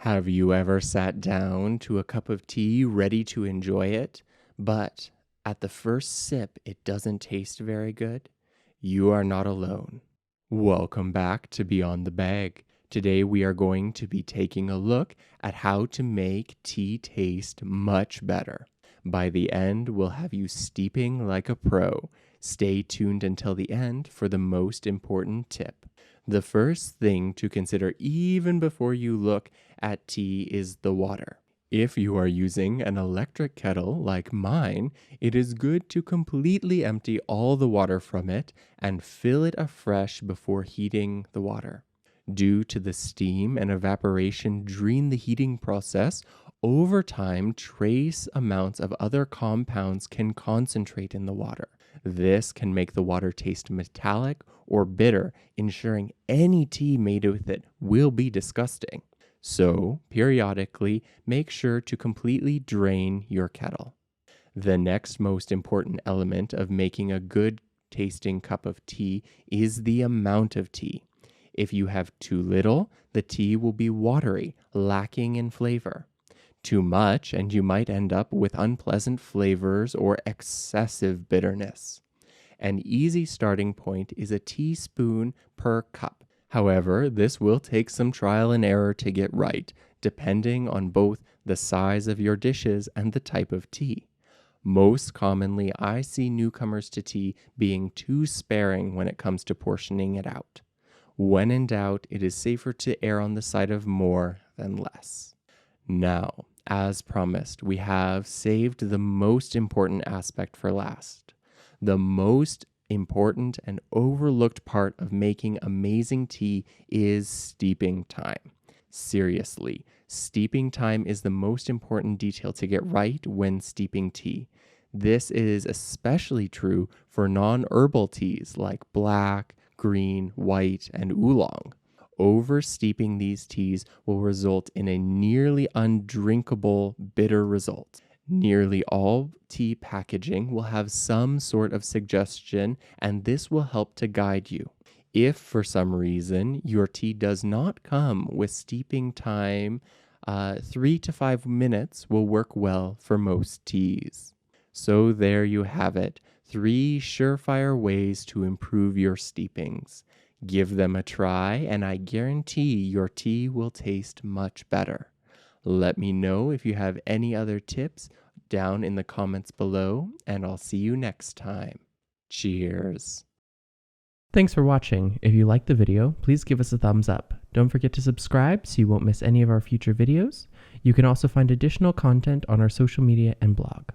Have you ever sat down to a cup of tea ready to enjoy it, but at the first sip it doesn't taste very good? You are not alone. Welcome back to Beyond the Bag. Today we are going to be taking a look at how to make tea taste much better. By the end, we'll have you steeping like a pro. Stay tuned until the end for the most important tip. The first thing to consider even before you look at tea is the water. If you are using an electric kettle like mine, it is good to completely empty all the water from it and fill it afresh before heating the water. Due to the steam and evaporation during the heating process, over time, trace amounts of other compounds can concentrate in the water. This can make the water taste metallic or bitter, ensuring any tea made with it will be disgusting. So, periodically, make sure to completely drain your kettle. The next most important element of making a good tasting cup of tea is the amount of tea. If you have too little, the tea will be watery, lacking in flavor. Too much, and you might end up with unpleasant flavors or excessive bitterness. An easy starting point is a teaspoon per cup. However, this will take some trial and error to get right, depending on both the size of your dishes and the type of tea. Most commonly, I see newcomers to tea being too sparing when it comes to portioning it out. When in doubt, it is safer to err on the side of more than less. Now, as promised, we have saved the most important aspect for last. The most important and overlooked part of making amazing tea is steeping time. Seriously, steeping time is the most important detail to get right when steeping tea. This is especially true for non-herbal teas like black, green, white, and oolong. Over-steeping these teas will result in a nearly undrinkable, bitter result. Nearly all tea packaging will have some sort of suggestion, and this will help to guide you. If for some reason your tea does not come with steeping time, 3 to 5 minutes will work well for most teas. So there you have it, 3 surefire ways to improve your steepings. Give them a try, and I guarantee your tea will taste much better. Let me know if you have any other tips down in the comments below, and I'll see you next time. Cheers. Thanks for watching. If you liked the video, please give us a thumbs up. Don't forget to subscribe so you won't miss any of our future videos. You can also find additional content on our social media and blog.